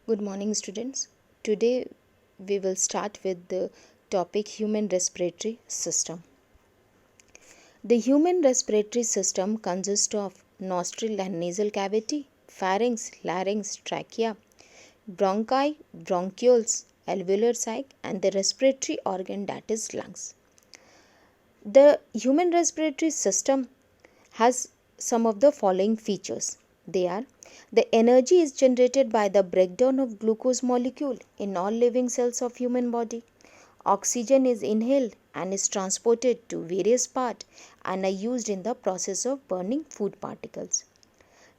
Good morning, students. Today we will start with the topic human respiratory system. The human respiratory system consists of nostril and nasal cavity, pharynx, larynx, trachea, bronchi, bronchioles, alveolar sac, and the respiratory organ that is lungs. The human respiratory system has some of the following features. They are: the energy is generated by the breakdown of glucose molecule in all living cells of human body. Oxygen is inhaled and is transported to various parts and are used in the process of burning food particles.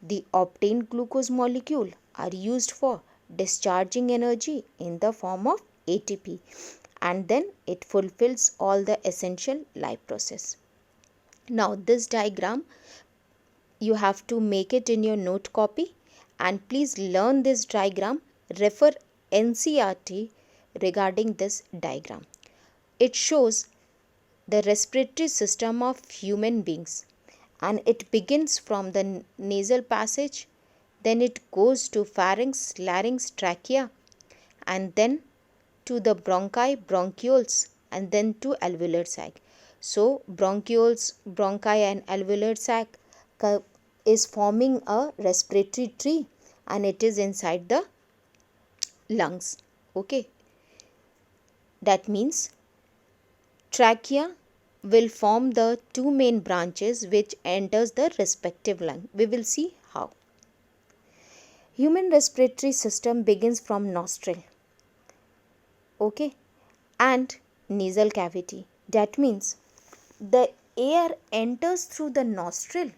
The obtained glucose molecule are used for discharging energy in the form of ATP, and then it fulfills all the essential life process. Now this diagram you have to make it in your note copy, and please learn this diagram. Refer NCERT regarding this diagram. It shows the respiratory system of human beings, and it begins from the nasal passage, then it goes to pharynx, larynx, trachea, and then to the bronchi, bronchioles, and then to alveolar sac. So bronchioles, bronchi, and alveolar sac is forming a respiratory tree, and it is inside the lungs. Okay, that means trachea will form the two main branches which enters the respective lung. We will see how. Human respiratory system begins from nostril, okay, and nasal cavity. That means the air enters through the nostril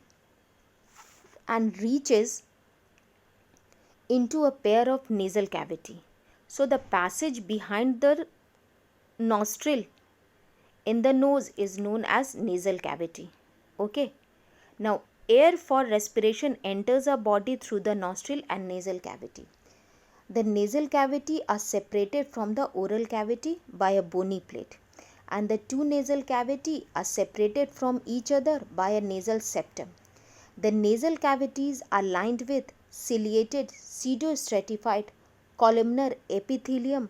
and reaches into a pair of nasal cavity. So the passage behind the nostril in the nose is known as nasal cavity. Okay. Now air for respiration enters our body through the nostril and nasal cavity. The nasal cavity are separated from the oral cavity by a bony plate, and the two nasal cavity are separated from each other by a nasal septum. The nasal cavities are lined with ciliated pseudostratified columnar epithelium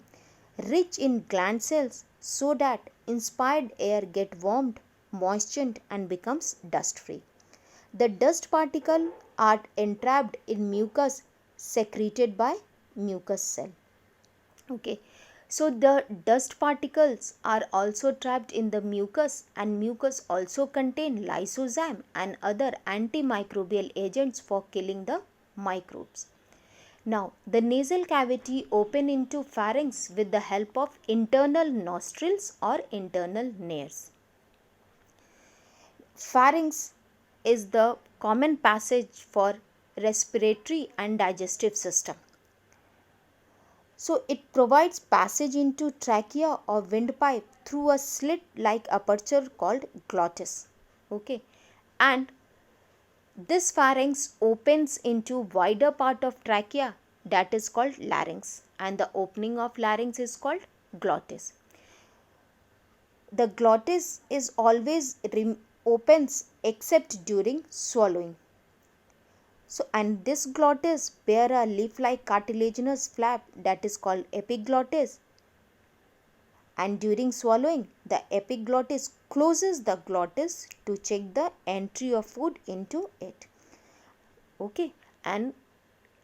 rich in gland cells, so that inspired air get warmed, moistened, and becomes dust free. The dust particles are entrapped in mucus secreted by mucus cell. Okay, so the dust particles are also trapped in the mucus, and mucus also contain lysozyme and other antimicrobial agents for killing the microbes. Now the nasal cavity open into pharynx with the help of internal nostrils or internal nares. Pharynx is the common passage for respiratory and digestive system. So it provides passage into trachea or windpipe through a slit like aperture called glottis. Okay, and this pharynx opens into wider part of trachea, that is called larynx, and the opening of larynx is called glottis. The glottis is always opens except during swallowing. So, and this glottis bear a leaf-like cartilaginous flap that is called epiglottis, and during swallowing the epiglottis closes the glottis to check the entry of food into it. Okay, and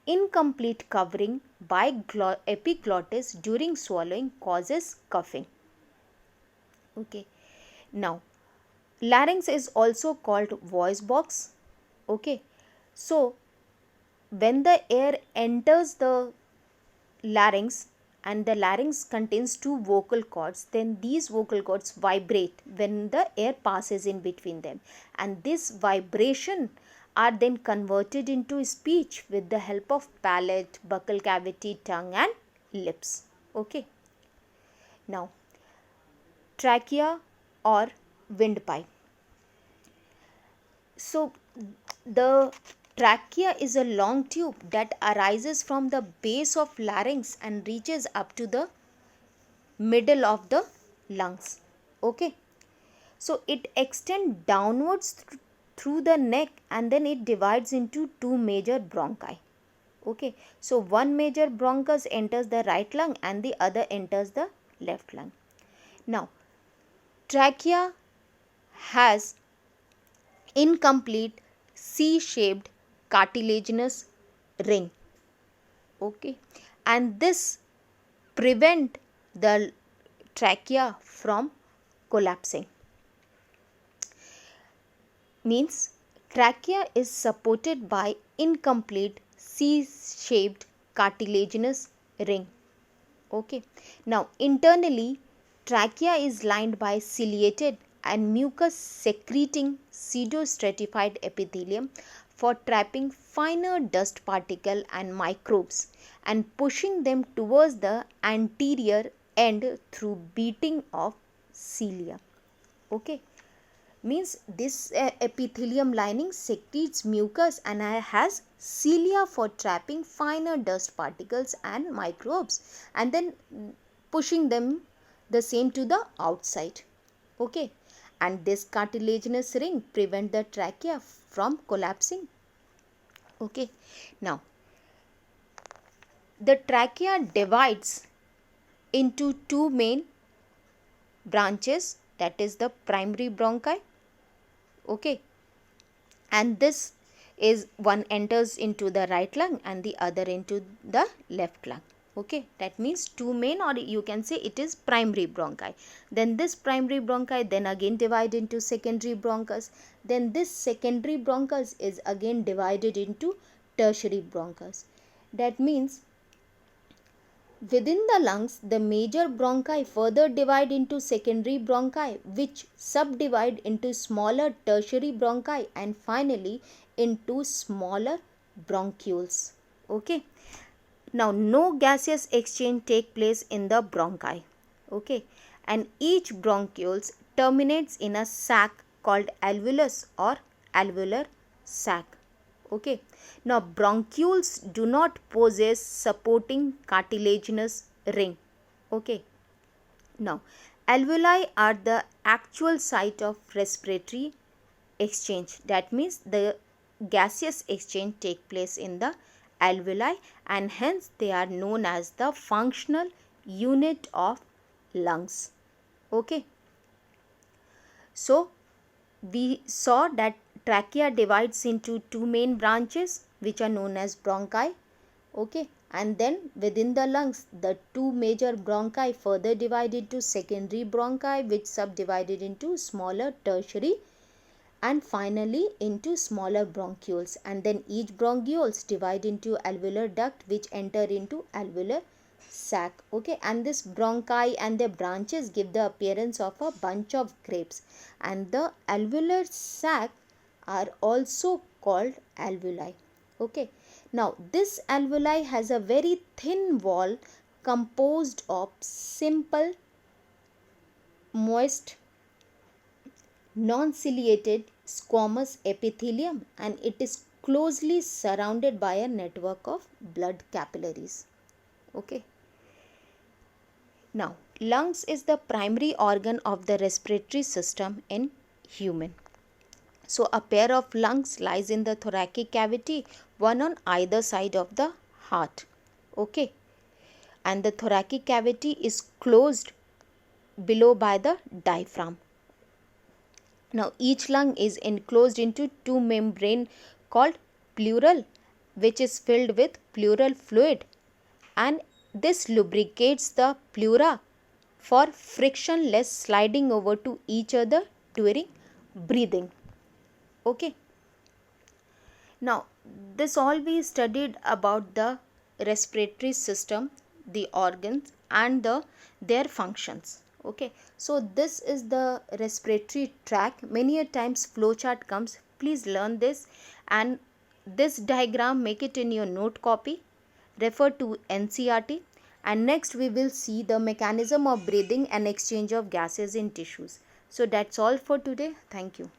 incomplete covering by epiglottis during swallowing causes coughing. Okay, now larynx is also called voice box. Okay, so when the air enters the larynx and the larynx contains two vocal cords, then these vocal cords vibrate when the air passes in between them, and this vibration are then converted into speech with the help of palate, buccal cavity, tongue, and lips. Okay, now trachea or windpipe. So the trachea is a long tube that arises from the base of larynx and reaches up to the middle of the lungs. Okay, so it extends downwards through the neck, and then it divides into two major bronchi. Okay, so one major bronchus enters the right lung and the other enters the left lung. Now, trachea has incomplete C-shaped cartilaginous ring. Okay, and this prevent the trachea from collapsing. Means trachea is supported by incomplete C-shaped cartilaginous ring. Okay, now internally trachea is lined by ciliated and mucus secreting pseudostratified epithelium for trapping finer dust particle and microbes and pushing them towards the anterior end through beating of cilia. Okay, means this epithelium lining secretes mucus and has cilia for trapping finer dust particles and microbes and then pushing them the same to the outside. Okay, and this cartilaginous ring prevent the trachea from collapsing. Okay, now the trachea divides into two main branches, that is the primary bronchi. Okay, and this is one enters into the right lung and the other into the left lung. Okay, that means two main, or you can say it is primary bronchi. Then this primary bronchi then again divide into secondary bronchus. Then this secondary bronchus is again divided into tertiary bronchus. That means within the lungs, the major bronchi further divide into secondary bronchi, which subdivide into smaller tertiary bronchi and finally into smaller bronchioles. Okay. Now, no gaseous exchange take place in the bronchi. Okay. And each bronchioles terminates in a sac called alveolus or alveolar sac. Okay. Now, bronchioles do not possess supporting cartilaginous ring. Okay. Now, alveoli are the actual site of respiratory exchange. That means the gaseous exchange take place in the alveoli and hence they are known as the functional unit of lungs. Okay. So, we saw that trachea divides into two main branches which are known as bronchi. Okay, and then within the lungs the two major bronchi further divide into secondary bronchi which subdivided into smaller tertiary and finally into smaller bronchioles, and then each bronchioles divide into alveolar duct which enter into alveolar sac. Okay, and this bronchi and their branches give the appearance of a bunch of grapes, and the alveolar sac are also called alveoli. Okay, now this alveoli has a very thin wall composed of simple moist non-ciliated squamous epithelium and it is closely surrounded by a network of blood capillaries. Okay. Now, lungs is the primary organ of the respiratory system in human. So, a pair of lungs lies in the thoracic cavity, one on either side of the heart. Okay. And the thoracic cavity is closed below by the diaphragm. Now, each lung is enclosed into two membrane called pleural, which is filled with pleural fluid, and this lubricates the pleura for frictionless sliding over to each other during breathing. Okay. Now, this all we studied about the respiratory system, the organs and their functions. Okay, so this is the respiratory tract. Many a times flowchart comes. Please learn this, and this diagram make it in your note copy. Refer to NCERT, and next we will see the mechanism of breathing and exchange of gases in tissues. So that's all for today. Thank you.